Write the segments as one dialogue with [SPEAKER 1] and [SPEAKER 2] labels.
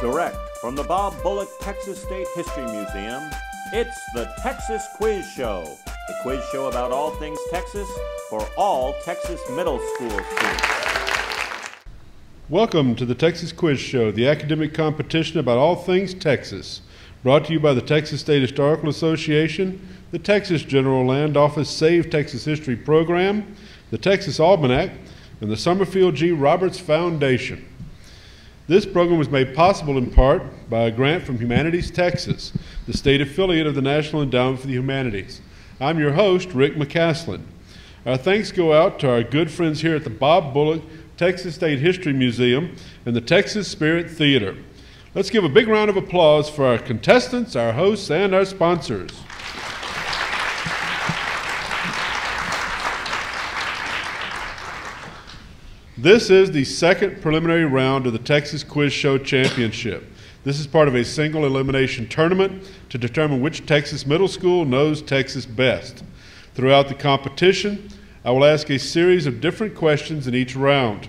[SPEAKER 1] Direct from the Bob Bullock Texas State History Museum, it's the Texas Quiz Show. The quiz show about all things Texas for all Texas middle school students.
[SPEAKER 2] Welcome to the Texas Quiz Show, the academic competition about all things Texas. Brought to you by the Texas State Historical Association, the Texas General Land Office Save Texas History Program, the Texas Almanac, and the Summerfield G. Roberts Foundation. This program was made possible in part by a grant from Humanities Texas, the state affiliate of the National Endowment for the Humanities. I'm your host, Rick McCaslin. Our thanks go out to our good friends here at the Bob Bullock Texas State History Museum and the Texas Spirit Theater. Let's give a big round of applause for our contestants, our hosts, and our sponsors. This is the second preliminary round of the Texas Quiz Show Championship. This is part of a single elimination tournament to determine which Texas middle school knows Texas best. Throughout the competition, I will ask a series of different questions in each round.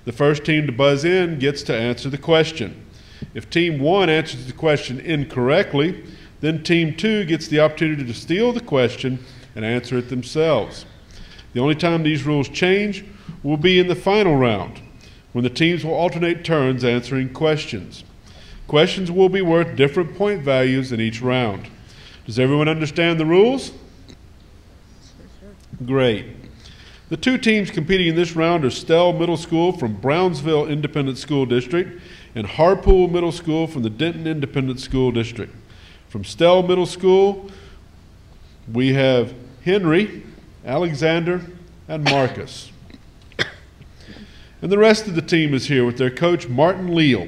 [SPEAKER 2] The first team to buzz in gets to answer the question. If Team 1 answers the question incorrectly, then Team 2 gets the opportunity to steal the question and answer it themselves. The only time these rules change will be in the final round, when the teams will alternate turns answering questions. Questions will be worth different point values in each round. Does everyone understand the rules? Great. The two teams competing in this round are Stell Middle School from Brownsville Independent School District and Harpool Middle School from the Denton Independent School District. From Stell Middle School, we have Henry, Alexander, and Marcus. And the rest of the team is here with their coach, Martin Leal.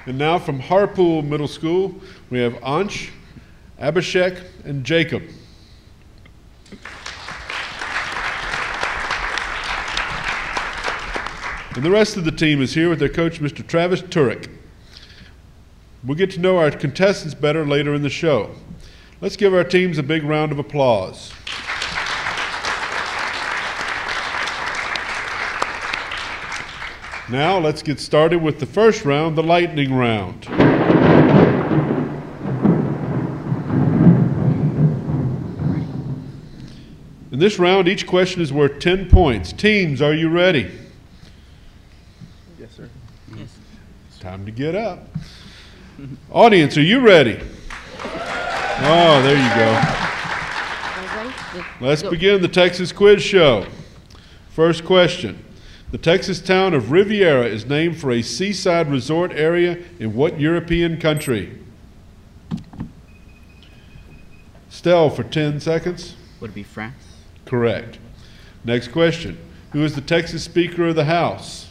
[SPEAKER 2] And now from Harpool Middle School, we have Ansh, Abhishek, and Jacob. And the rest of the team is here with their coach, Mr. Travis Turek. We'll get to know our contestants better later in the show. Let's give our teams a big round of applause. Now let's get started with the first round, the lightning round. In this round, each question is worth 10 points. Teams, are you ready?
[SPEAKER 3] Yes, sir.
[SPEAKER 4] Yes.
[SPEAKER 2] Time to get up. Audience, are you ready? Oh, there you go. Let's begin the Texas Quiz Show. First question. The Texas town of Riviera is named for a seaside resort area in what European country? Stell for 10 seconds.
[SPEAKER 4] Would it be France?
[SPEAKER 2] Correct. Next question. Who is the Texas Speaker of the House?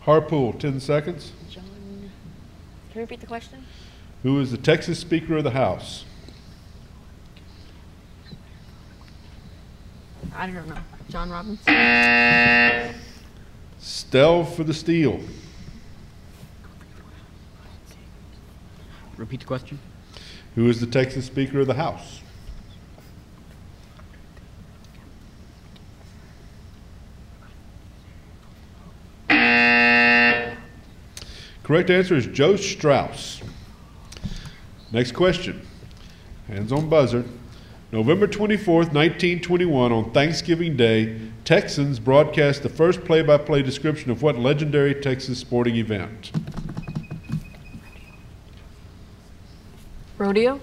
[SPEAKER 2] Harpool, 10 seconds.
[SPEAKER 5] John, can you repeat the question?
[SPEAKER 2] Who is the Texas Speaker of the House?
[SPEAKER 5] I don't know. John Robbins?
[SPEAKER 2] Stell for the steal.
[SPEAKER 4] Repeat the question.
[SPEAKER 2] Who is the Texas Speaker of the House? Correct answer is Joe Strauss. Next question. Hands on buzzer. November 24th, 1921, on Thanksgiving Day, Texans broadcast the first play-by-play description of what legendary Texas sporting event?
[SPEAKER 5] Rodeo?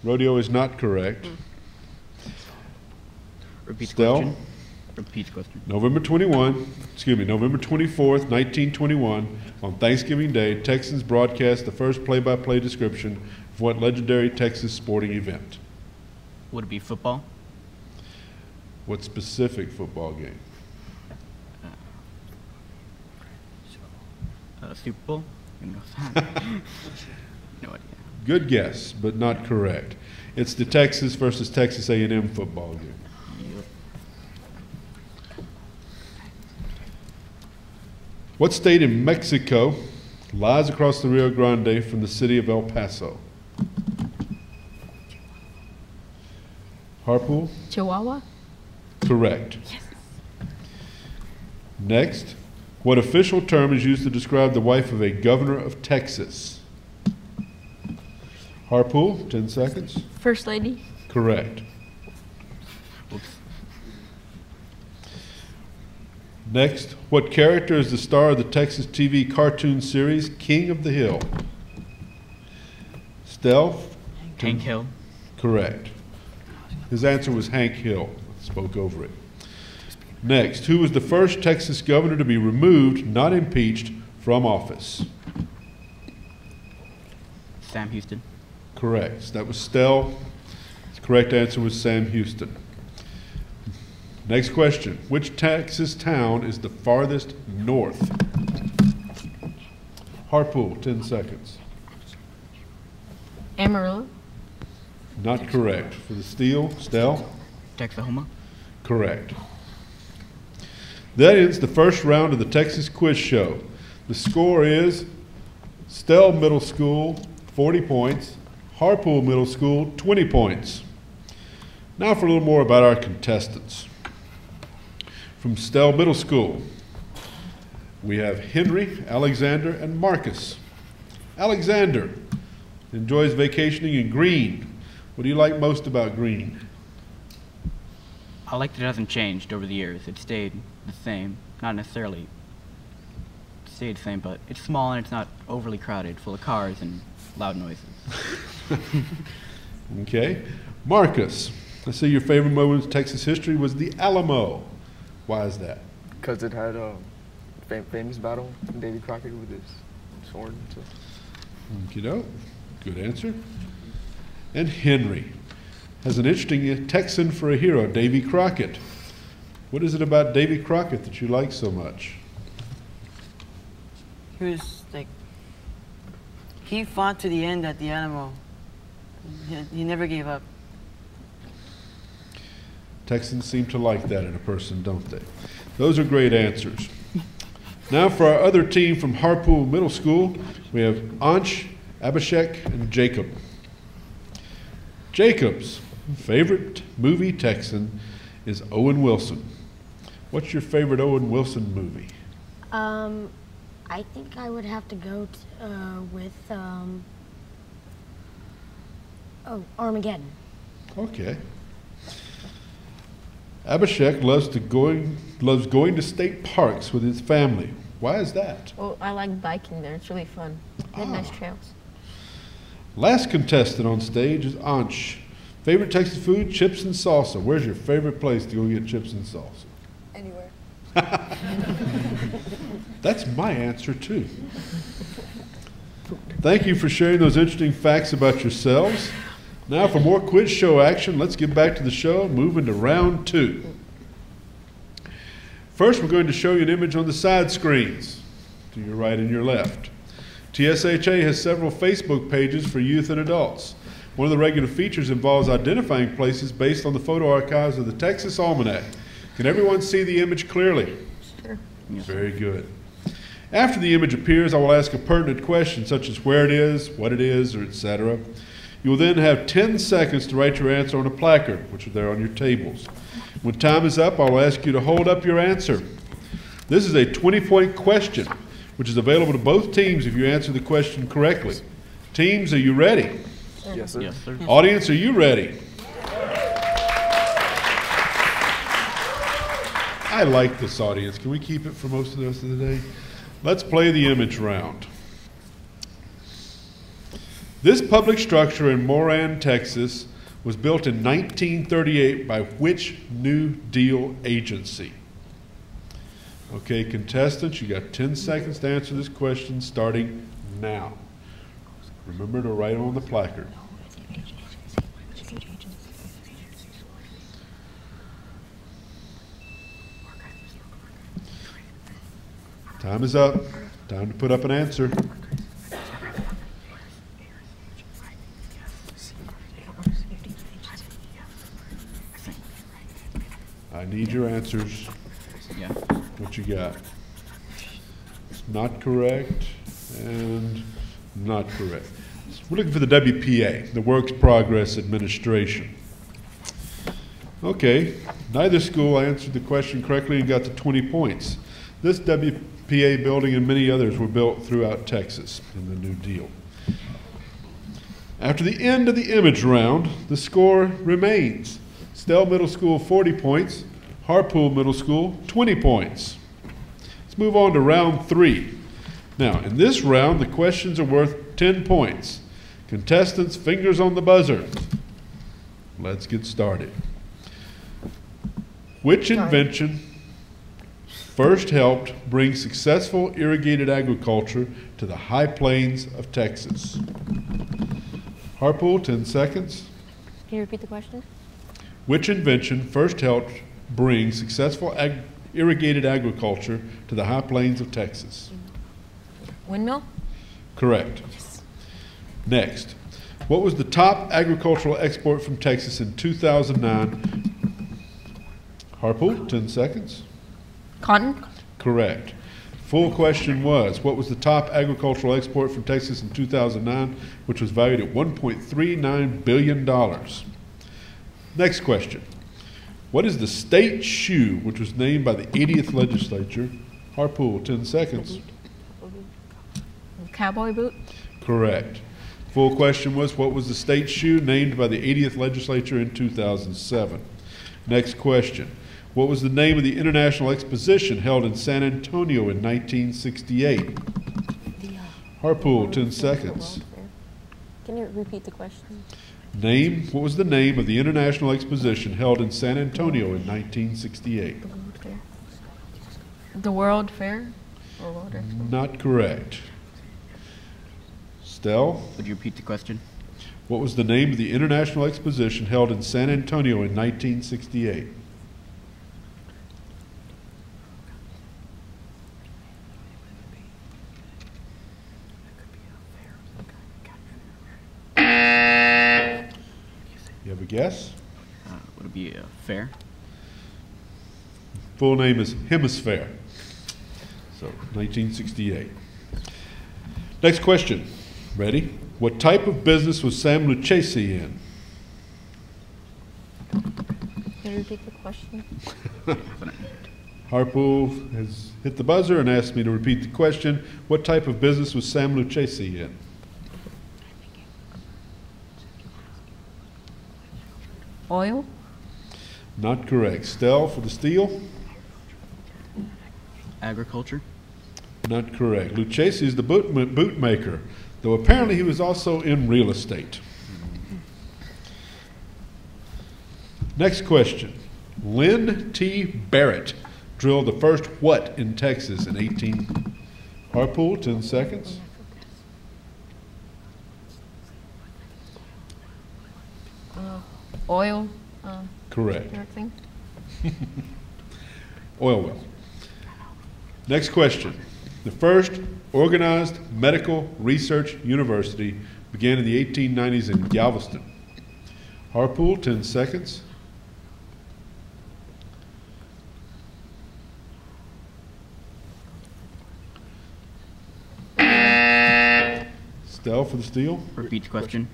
[SPEAKER 2] Rodeo is not correct.
[SPEAKER 4] Repeat the
[SPEAKER 2] Stell?
[SPEAKER 4] question. Repeat the question.
[SPEAKER 2] November 24th, 1921, on Thanksgiving Day, Texans broadcast the first play-by-play description of what legendary Texas sporting event?
[SPEAKER 4] Would it be football?
[SPEAKER 2] What specific football game?
[SPEAKER 4] Super Bowl? No idea.
[SPEAKER 2] Good guess, but not correct. It's the Texas versus Texas A&M football game. What state in Mexico lies across the Rio Grande from the city of El Paso? Harpool?
[SPEAKER 5] Chihuahua?
[SPEAKER 2] Correct. Next, what official term is used to describe the wife of a governor of Texas? Harpool, 10 seconds.
[SPEAKER 5] First lady?
[SPEAKER 2] Correct.
[SPEAKER 4] Oops.
[SPEAKER 2] Next, what character is the star of the Texas TV cartoon series King of the Hill? Stell?
[SPEAKER 4] Hank Hill.
[SPEAKER 2] Correct. His answer was Hank Hill. Spoke over it. Next, who was the first Texas governor to be removed, not impeached, from office?
[SPEAKER 4] Sam Houston.
[SPEAKER 2] Correct. So that was Stell. The correct answer was Sam Houston. Next question. Which Texas town is the farthest north? Harpool, 10 seconds.
[SPEAKER 5] Amarillo?
[SPEAKER 2] Not correct. For the Stell?
[SPEAKER 4] Texahoma.
[SPEAKER 2] Correct. That ends the first round of the Texas Quiz Show. The score is Stell Middle School, 40 points. Harpool Middle School, 20 points. Now for a little more about our contestants. From Stell Middle School, we have Henry, Alexander, and Marcus. Alexander enjoys vacationing in Green. What do you like most about Green?
[SPEAKER 4] I like that it hasn't changed over the years. It stayed the same. Not necessarily stayed the same, but it's small and it's not overly crowded, full of cars and loud noises.
[SPEAKER 2] Okay. Marcus, I see your favorite moment in Texas history was the Alamo. Why is that?
[SPEAKER 3] Because it had a famous battle in Davy Crockett with his sword and stuff.
[SPEAKER 2] Okey-doke. Good answer. And Henry has an interesting Texan for a hero, Davy Crockett. What is it about Davy Crockett that you like so much?
[SPEAKER 6] He was like, he fought to the end at the Alamo. He never gave up.
[SPEAKER 2] Texans seem to like that in a person, don't they? Those are great answers. Now for our other team from Harpool Middle School, we have Ansh, Abhishek, and Jacob. Jacob's favorite movie Texan is Owen Wilson. What's your favorite Owen Wilson movie?
[SPEAKER 7] I think I would have to go with Armageddon.
[SPEAKER 2] Okay. Abhishek loves going to state parks with his family. Why is that?
[SPEAKER 5] Well, I like biking there. It's really fun. They have nice trails.
[SPEAKER 2] Last contestant on stage is Ansh. Favorite Texas food, chips and salsa. Where's your favorite place to go get chips and salsa?
[SPEAKER 7] Anywhere.
[SPEAKER 2] That's my answer too. Thank you for sharing those interesting facts about yourselves. Now for more quiz show action, let's get back to the show, move into round 2. First, we're going to show you an image on the side screens, to your right and your left. TSHA has several Facebook pages for youth and adults. One of the regular features involves identifying places based on the photo archives of the Texas Almanac. Can everyone see the image clearly?
[SPEAKER 5] Sure.
[SPEAKER 2] Very good. After the image appears, I will ask a pertinent question such as where it is, what it is, or etc. You will then have 10 seconds to write your answer on a placard, which are there on your tables. When time is up, I will ask you to hold up your answer. This is a 20-point question, which is available to both teams if you answer the question correctly. Teams, are you ready?
[SPEAKER 3] Yes, sir.
[SPEAKER 4] Yes, sir.
[SPEAKER 2] Audience, are you ready? I like this audience. Can we keep it for most of the rest of the day? Let's play the image round. This public structure in Moran, Texas, was built in 1938 by which New Deal agency? Okay, contestants, you got 10 seconds to answer this question starting now. Remember to write it on the placard. Time is up. Time to put up an answer. I need your answers.
[SPEAKER 4] Yeah.
[SPEAKER 2] What you got? It's not correct. And not correct. We're looking for the WPA, the Works Progress Administration. Okay, neither school answered the question correctly and got to 20 points. This WPA building and many others were built throughout Texas in the New Deal. After the end of the image round, the score remains. Stell Middle School 40 points, Harpool Middle School 20 points. Let's move on to round 3. Now, in this round, the questions are worth 10 points. Contestants, fingers on the buzzer. Let's get started. Which invention first helped bring successful irrigated agriculture to the high plains of Texas? Harpool, 10 seconds.
[SPEAKER 5] Can you repeat the question?
[SPEAKER 2] Which invention first helped bring successful irrigated agriculture to the high plains of Texas?
[SPEAKER 5] Windmill?
[SPEAKER 2] Correct. Yes. Next, what was the top agricultural export from Texas in 2009? Harpool, 10 seconds.
[SPEAKER 5] Cotton?
[SPEAKER 2] Correct. Full question was, what was the top agricultural export from Texas in 2009, which was valued at $1.39 billion? Next question. What is the state shoe which was named by the 80th legislature? Harpool, 10 seconds.
[SPEAKER 5] Cowboy boot?
[SPEAKER 2] Correct. Full question was, what was the state shoe named by the 80th legislature in 2007? Next question. What was the name of the international exposition held in San Antonio in 1968? Harpool, 10 seconds.
[SPEAKER 5] Can you repeat the question?
[SPEAKER 2] What was the name of the international exposition held in San Antonio in 1968?
[SPEAKER 5] The World Fair? Or World Expo?
[SPEAKER 2] Not correct. Stell?
[SPEAKER 4] Would you repeat the question?
[SPEAKER 2] What was the name of the international exposition held in San Antonio in 1968? You have a guess?
[SPEAKER 4] Would it be a fair?
[SPEAKER 2] Full name is Hemisphere. So, 1968. Next question. Ready? What type of business was Sam Lucchese in?
[SPEAKER 5] Can you repeat the question?
[SPEAKER 2] Harpool has hit the buzzer and asked me to repeat the question. What type of business was Sam Lucchese in?
[SPEAKER 5] Oil?
[SPEAKER 2] Not correct. Stell for the steal?
[SPEAKER 4] Agriculture?
[SPEAKER 2] Not correct. Lucchese is the boot maker, though apparently he was also in real estate. Next question. Lynn T. Barrett drilled the first what in Texas in 18? Harpool, 10 seconds.
[SPEAKER 5] Oil?
[SPEAKER 2] Correct.
[SPEAKER 5] Everything?
[SPEAKER 2] Oil well. Next question. The first organized medical research university began in the 1890s in Galveston. Harpool, 10 seconds. Stell for the steal.
[SPEAKER 4] Repeat the question.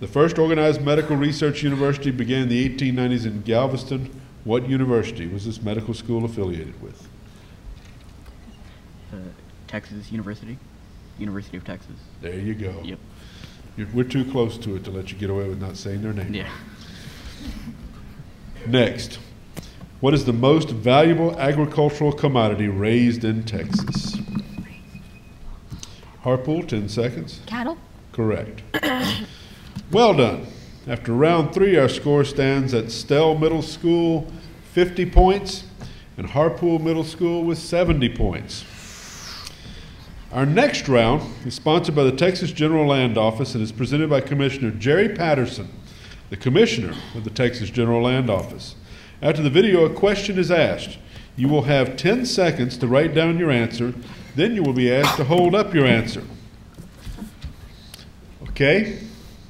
[SPEAKER 2] The first organized medical research university began in the 1890s in Galveston. What university was this medical school affiliated with?
[SPEAKER 4] Texas University. University of Texas.
[SPEAKER 2] There you go.
[SPEAKER 4] Yep.
[SPEAKER 2] We're too close to it to let you get away with not saying their name.
[SPEAKER 4] Yeah.
[SPEAKER 2] Next. What is the most valuable agricultural commodity raised in Texas? Harpool, 10 seconds.
[SPEAKER 5] Cattle?
[SPEAKER 2] Correct. Well done. After round 3, our score stands at Stell Middle School, 50 points, and Harpool Middle School with 70 points. Our next round is sponsored by the Texas General Land Office and is presented by Commissioner Jerry Patterson, the Commissioner of the Texas General Land Office. After the video, a question is asked. You will have 10 seconds to write down your answer. Then you will be asked to hold up your answer. Okay?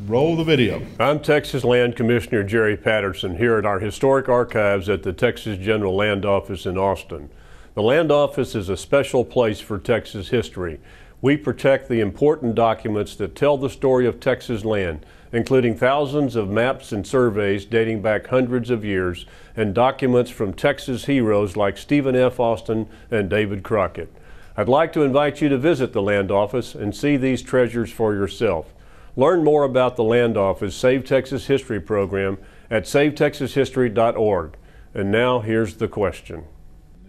[SPEAKER 2] Roll the video.
[SPEAKER 8] I'm Texas Land Commissioner Jerry Patterson here at our historic archives at the Texas General Land Office in Austin. The Land Office is a special place for Texas history. We protect the important documents that tell the story of Texas land, including thousands of maps and surveys dating back hundreds of years, and documents from Texas heroes like Stephen F. Austin and David Crockett. I'd like to invite you to visit the Land Office and see these treasures for yourself. Learn more about the Land Office Save Texas History program at savetexashistory.org. And now here's the question.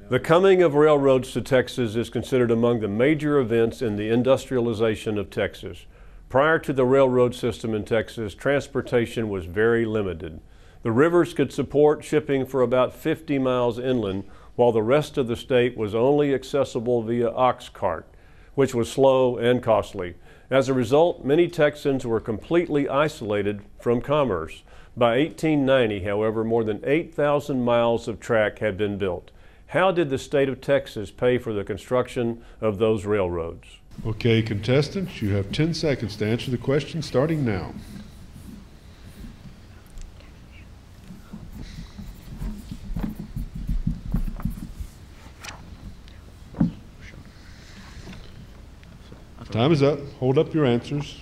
[SPEAKER 8] The coming of railroads to Texas is considered among the major events in the industrialization of Texas. Prior to the railroad system in Texas, transportation was very limited. The rivers could support shipping for about 50 miles inland, while the rest of the state was only accessible via ox cart, which was slow and costly. As a result, many Texans were completely isolated from commerce. By 1890, however, more than 8,000 miles of track had been built. How did the state of Texas pay for the construction of those railroads?
[SPEAKER 2] Okay, contestants, you have 10 seconds to answer the question starting now. Time is up. Hold up your answers.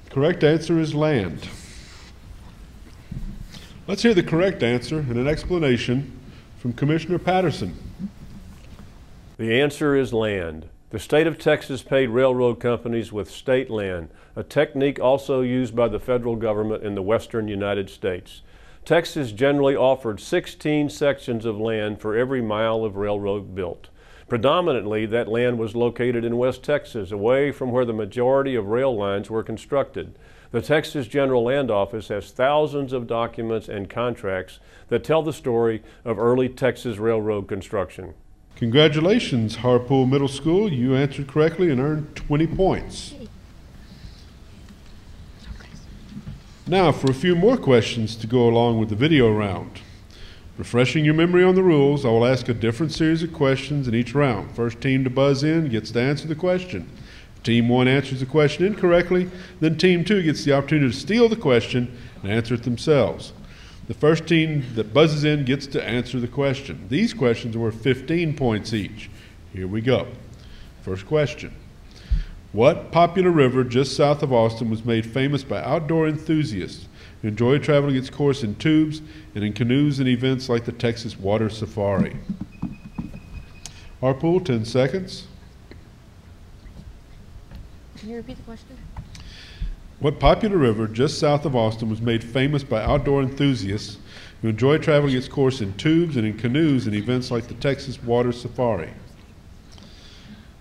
[SPEAKER 2] Correct answer is land. Let's hear the correct answer and an explanation from Commissioner Patterson.
[SPEAKER 8] The answer is land. The state of Texas paid railroad companies with state land, a technique also used by the federal government in the western United States. Texas generally offered 16 sections of land for every mile of railroad built. Predominantly, that land was located in West Texas, away from where the majority of rail lines were constructed. The Texas General Land Office has thousands of documents and contracts that tell the story of early Texas railroad construction.
[SPEAKER 2] Congratulations, Harpool Middle School. You answered correctly and earned 20 points. Now for a few more questions to go along with the video round. Refreshing your memory on the rules, I will ask a different series of questions in each round. First team to buzz in gets to answer the question. If Team 1 answers the question incorrectly, then Team 2 gets the opportunity to steal the question and answer it themselves. The first team that buzzes in gets to answer the question. These questions are worth 15 points each. Here we go. First question. What popular river just south of Austin was made famous by outdoor enthusiasts who enjoy traveling its course in tubes and in canoes and events like the Texas Water Safari? Harpool, 10 seconds.
[SPEAKER 5] Can you repeat the question?
[SPEAKER 2] What popular river just south of Austin was made famous by outdoor enthusiasts who enjoy traveling its course in tubes and in canoes and events like the Texas Water Safari?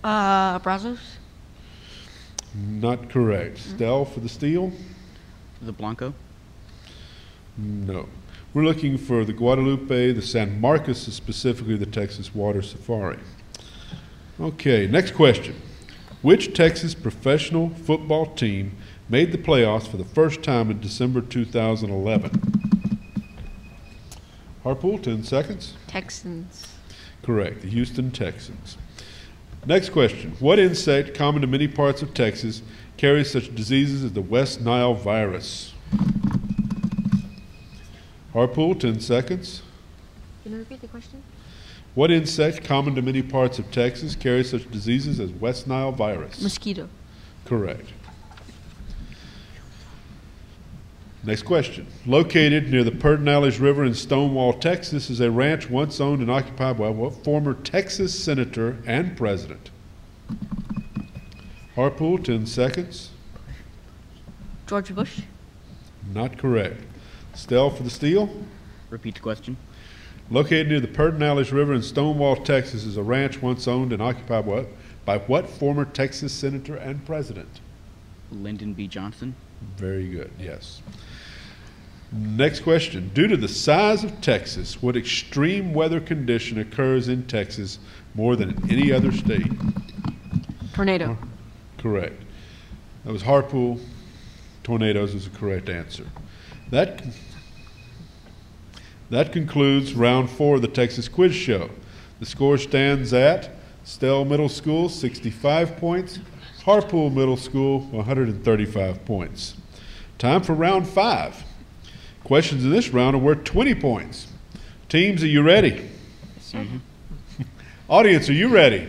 [SPEAKER 5] Brazos?
[SPEAKER 2] Not correct. Stell for the steal?
[SPEAKER 4] The Blanco?
[SPEAKER 2] No. We're looking for the Guadalupe, the San Marcos, specifically the Texas Water Safari. Okay, next question. Which Texas professional football team made the playoffs for the first time in December 2011? Harpool, 10 seconds.
[SPEAKER 5] Texans.
[SPEAKER 2] Correct, the Houston Texans. Next question. What insect, common to many parts of Texas, carries such diseases as the West Nile virus? Harpool, 10 seconds.
[SPEAKER 5] Can you repeat the question?
[SPEAKER 2] What insect, common to many parts of Texas, carries such diseases as West Nile virus?
[SPEAKER 5] Mosquito.
[SPEAKER 2] Correct. Next question. Located near the Pedernales River in Stonewall, Texas, is a ranch once owned and occupied by what former Texas senator and president? Harpool, 10 seconds.
[SPEAKER 5] George Bush.
[SPEAKER 2] Not correct. Stell for the steal.
[SPEAKER 4] Repeat the question.
[SPEAKER 2] Located near the Pedernales River in Stonewall, Texas, is a ranch once owned and occupied by what former Texas senator and president?
[SPEAKER 4] Lyndon B. Johnson.
[SPEAKER 2] Very good, yes. Next question. Due to the size of Texas, what extreme weather condition occurs in Texas more than in any other state?
[SPEAKER 5] Tornado.
[SPEAKER 2] Correct. That was Harpool. Tornadoes is the correct answer. That concludes round 4 of the Texas Quiz Show. The score stands at Stell Middle School, 65 points. Harpool Middle School, 135 points. Time for round 5. Questions in this round are worth 20 points. Teams, are you ready? Audience, are you ready?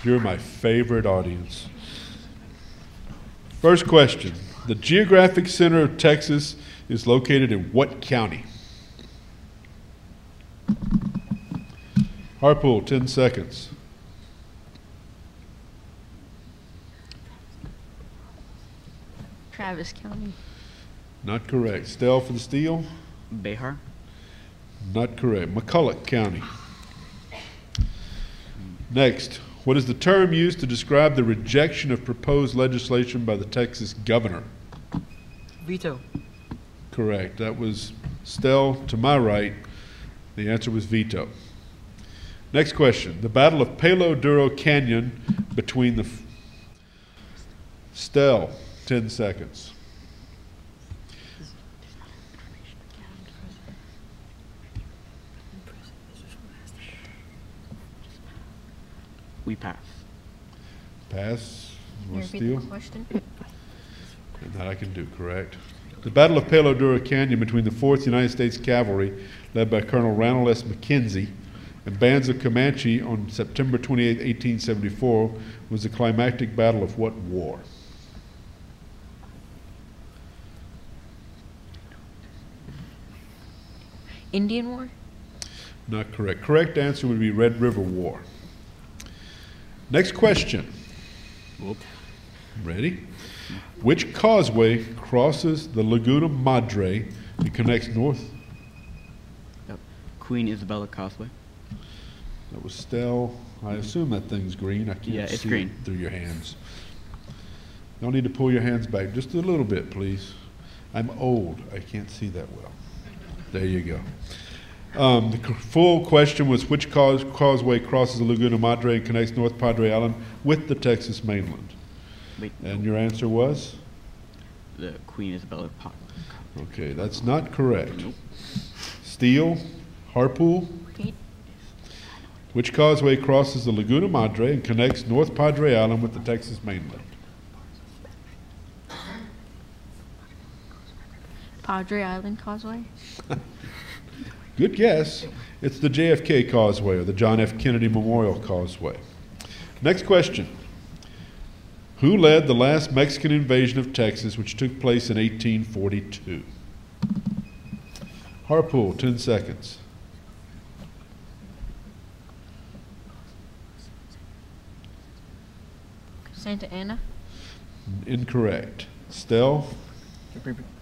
[SPEAKER 2] You're my favorite audience. First question. The geographic center of Texas is located in what county? Harpool, 10 seconds.
[SPEAKER 5] Travis County.
[SPEAKER 2] Not correct. Stell for the steal?
[SPEAKER 4] Behar.
[SPEAKER 2] Not correct. McCulloch County. Next, what is the term used to describe the rejection of proposed legislation by the Texas governor?
[SPEAKER 6] Veto.
[SPEAKER 2] Correct. That was Stell to my right. The answer was veto. Next question. The Battle of Palo Duro Canyon between the Stell, 10 seconds.
[SPEAKER 4] We pass.
[SPEAKER 2] Pass.
[SPEAKER 5] Can you
[SPEAKER 2] Or
[SPEAKER 5] repeat
[SPEAKER 2] steal?
[SPEAKER 5] the question?
[SPEAKER 2] And that I can do, correct. The Battle of Palo Duro Canyon between the 4th United States Cavalry, led by Colonel Ranald S. McKenzie, and bands of Comanche on September 28, 1874, was the climactic battle of what war?
[SPEAKER 5] Indian War?
[SPEAKER 2] Not correct. Correct answer would be Red River War. Next question.
[SPEAKER 4] Whoop.
[SPEAKER 2] Ready? Which causeway crosses the Laguna Madre and connects north?
[SPEAKER 4] Yep. Queen Isabella Causeway.
[SPEAKER 2] That was Stell. I assume that thing's green. I can't
[SPEAKER 4] Yeah, it's
[SPEAKER 2] see
[SPEAKER 4] green.
[SPEAKER 2] it through your hands. Y'all need to pull your hands back just a little bit, please. I'm old. I can't see that well. There you go. The full question was which causeway crosses the Laguna Madre and connects North Padre Island with the Texas mainland?
[SPEAKER 4] Wait,
[SPEAKER 2] And your answer was?
[SPEAKER 4] the Queen Isabella
[SPEAKER 2] Okay, that's not correct.
[SPEAKER 4] Nope.
[SPEAKER 2] Steel, Harpool.
[SPEAKER 5] Repeat.
[SPEAKER 2] Which causeway crosses the Laguna Madre and connects North Padre Island with the Texas mainland?
[SPEAKER 5] Padre Island Causeway?
[SPEAKER 2] Good guess. It's the JFK Causeway, or the John F. Kennedy Memorial Causeway. Next question. Who led the last Mexican invasion of Texas, which took place in 1842? Harpool, 10 seconds.
[SPEAKER 5] Santa Ana?
[SPEAKER 2] Incorrect. Stell,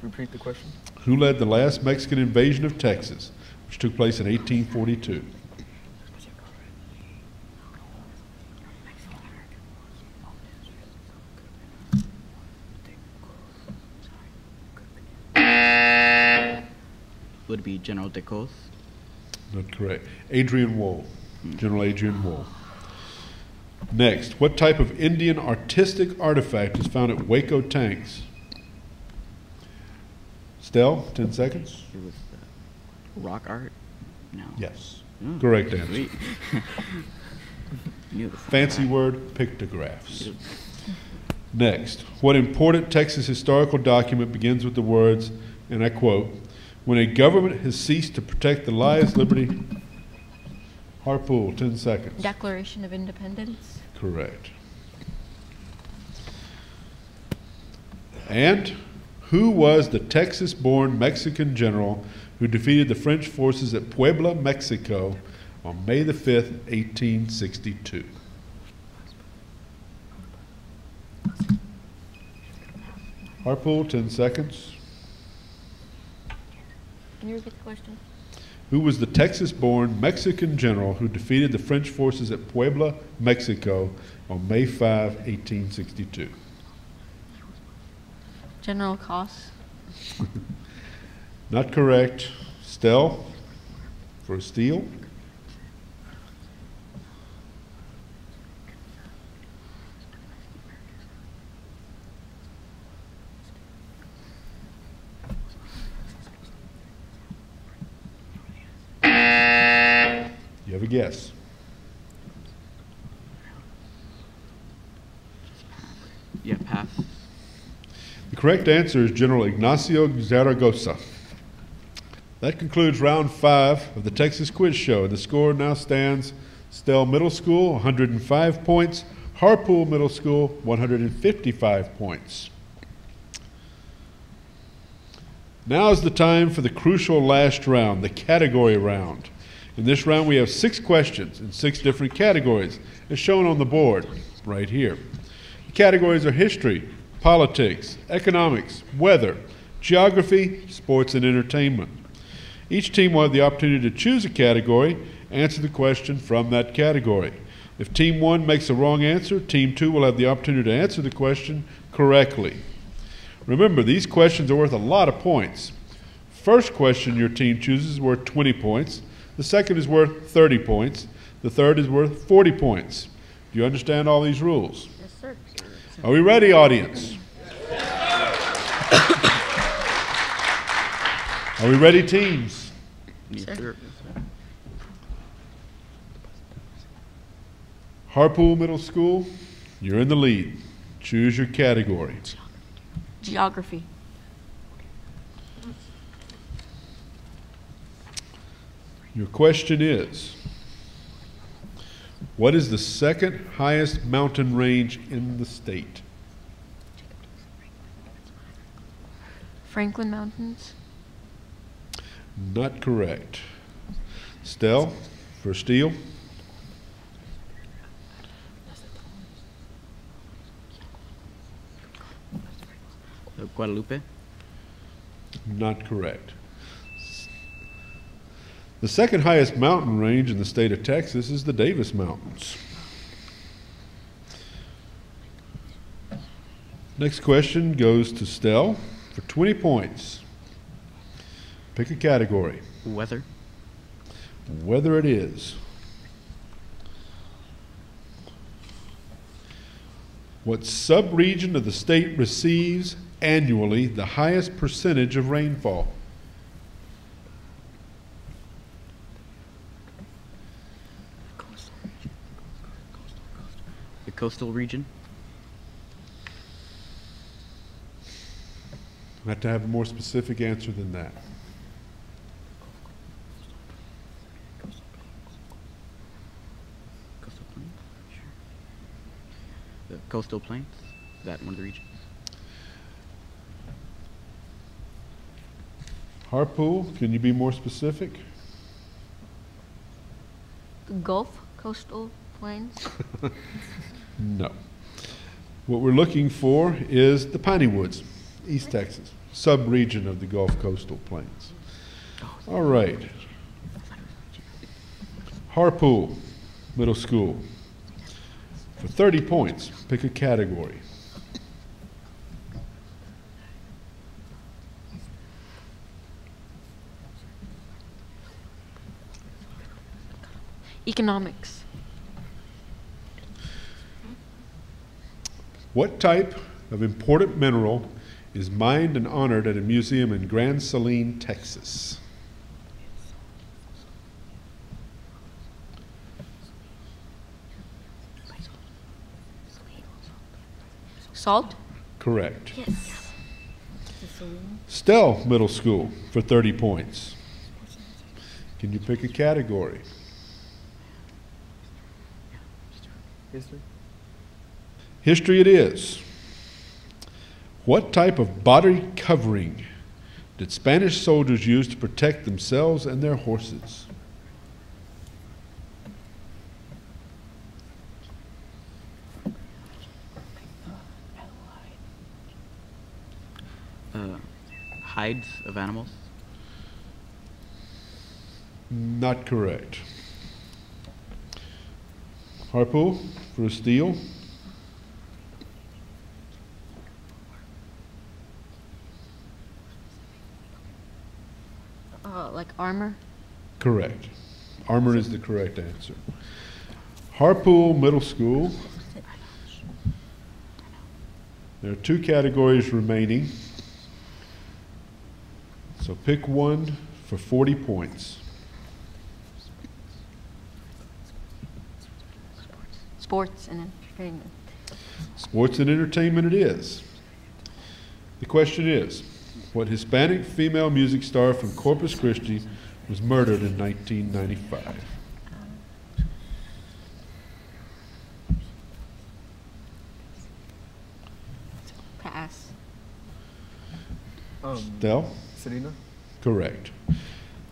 [SPEAKER 3] Repeat the question.
[SPEAKER 2] who led the last Mexican invasion of Texas, which took place in 1842?
[SPEAKER 4] would be General Dicos.
[SPEAKER 2] Not correct. Adrian Wool, General Adrian Wool. Next, what type of Indian artistic artifact is found at Waco Tanks? Stell, 10 seconds.
[SPEAKER 4] It was rock art. No.
[SPEAKER 2] Yes.
[SPEAKER 4] Mm,
[SPEAKER 2] Correct answer.
[SPEAKER 4] Sweet. Knew the
[SPEAKER 2] Fancy word, pictographs. Next, what important Texas historical document begins with the words, and I quote, "When a government has ceased to protect the lives, liberty..." Harpool, 10 seconds.
[SPEAKER 5] Declaration of Independence?
[SPEAKER 2] Correct. And who was the Texas-born Mexican general who defeated the French forces at Puebla, Mexico on May the 5th, 1862? Harpool, 10 seconds.
[SPEAKER 5] Can you repeat the question?
[SPEAKER 2] Who was the Texas-born Mexican general who defeated the French forces at Puebla, Mexico on May 5, 1862?
[SPEAKER 5] General Koss?
[SPEAKER 2] Not correct. Stell for a steal. You have a guess?
[SPEAKER 4] Yeah, pass.
[SPEAKER 2] correct answer is General Ignacio Zaragoza. That concludes round 5 of the Texas Quiz Show. The score now stands Stell Middle School, 105 points. Harpool Middle School, 155 points. Now is the time for the crucial last round, the category round. In this round, we have 6 questions in 6 different categories, as shown on the board right here. The categories are history, politics, economics, weather, geography, sports, and entertainment. Each team will have the opportunity to choose a category, answer the question from that category. If Team 1 makes a wrong answer, Team 2 will have the opportunity to answer the question correctly. Remember, these questions are worth a lot of points. First question your team chooses is worth 20 points. The second is worth 30 points. The third is worth 40 points. Do you understand all these rules?
[SPEAKER 5] Yes, sir.
[SPEAKER 2] Are we ready, audience? Are we ready, teams?
[SPEAKER 4] Yes, sir.
[SPEAKER 2] Harpool Middle School, you're in the lead. Choose your category.
[SPEAKER 5] Geography.
[SPEAKER 2] Your question is, what is the second highest mountain range in the state?
[SPEAKER 5] Franklin Mountains.
[SPEAKER 2] Not correct. Stell, for Steele.
[SPEAKER 4] Guadalupe.
[SPEAKER 2] Not correct. The second highest mountain range in the state of Texas is the Davis Mountains. Next question goes to Stell for 20 points. Pick a category.
[SPEAKER 4] Weather.
[SPEAKER 2] Weather it is. What sub-region of the state receives annually the highest percentage of rainfall?
[SPEAKER 4] The coastal region.
[SPEAKER 2] I have to have a more specific answer than that.
[SPEAKER 4] Coastal plains. Sure. The coastal plains. Is that one of the regions?
[SPEAKER 2] Harpool, can you be more specific?
[SPEAKER 5] The Gulf Coastal Plains.
[SPEAKER 2] No. What we're looking for is the Piney Woods, East Texas, sub-region of the Gulf Coastal Plains. All right. Harpool Middle School. For 30 points, pick a category.
[SPEAKER 5] Economics.
[SPEAKER 2] What type of important mineral is mined and honored at a museum in Grand Saline, Texas?
[SPEAKER 5] Salt.
[SPEAKER 2] Correct.
[SPEAKER 5] Yes.
[SPEAKER 2] Stell Middle School for 30 points. Can you pick a category?
[SPEAKER 3] History.
[SPEAKER 2] History it is. What type of body covering did Spanish soldiers use to protect themselves and their horses?
[SPEAKER 4] Hides of animals.
[SPEAKER 2] Not correct. Harpool for a steal.
[SPEAKER 5] Like armor.
[SPEAKER 2] Correct. Armor is the correct answer. Harpool Middle School. There are 2 categories remaining. So pick one for 40 points.
[SPEAKER 5] Sports and entertainment.
[SPEAKER 2] Sports and entertainment it is. The question is, what Hispanic female music star from Corpus Christi was murdered in 1995?
[SPEAKER 5] Pass.
[SPEAKER 2] Stell?
[SPEAKER 3] Selena?
[SPEAKER 2] Correct.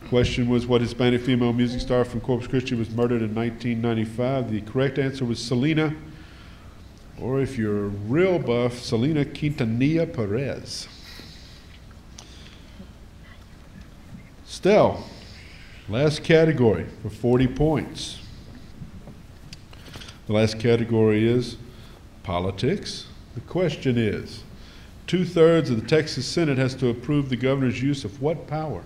[SPEAKER 2] Question was, what Hispanic female music star from Corpus Christi was murdered in 1995? The correct answer was Selena, or if you're real buff, Selena Quintanilla Perez. Stell, last category for 40 points. The last category is politics. The question is, 2/3 of the Texas Senate has to approve the governor's use of what power?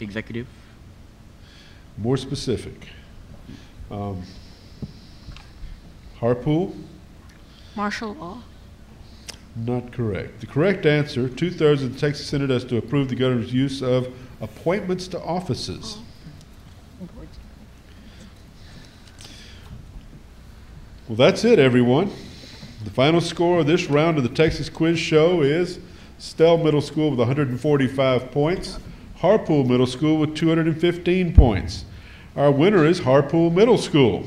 [SPEAKER 4] Executive.
[SPEAKER 2] More specific. Harpool?
[SPEAKER 5] Martial law.
[SPEAKER 2] Not correct. The correct answer, 2/3 of the Texas Senate has to approve the governor's use of appointments to offices. Well, that's it, everyone. The final score of this round of the Texas Quiz Show is Stell Middle School with 145 points, Harpool Middle School with 215 points. Our winner is Harpool Middle School.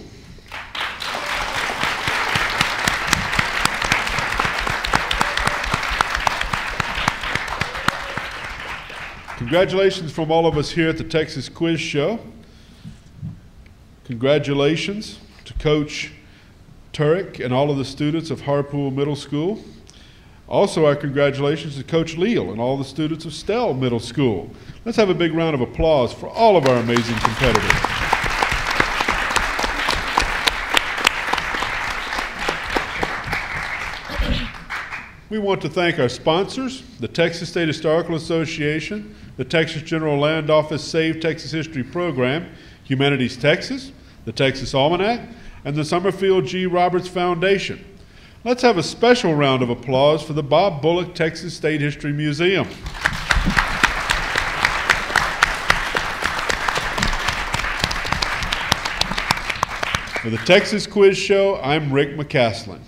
[SPEAKER 2] Congratulations from all of us here at the Texas Quiz Show. Congratulations to Coach Turek and all of the students of Harpool Middle School. Also, our congratulations to Coach Leal and all the students of Stell Middle School. Let's have a big round of applause for all of our amazing competitors. We want to thank our sponsors, the Texas State Historical Association, the Texas General Land Office Save Texas History Program, Humanities Texas, the Texas Almanac, and the Summerfield G. Roberts Foundation. Let's have a special round of applause for the Bob Bullock Texas State History Museum. For the Texas Quiz Show, I'm Rick McCaslin.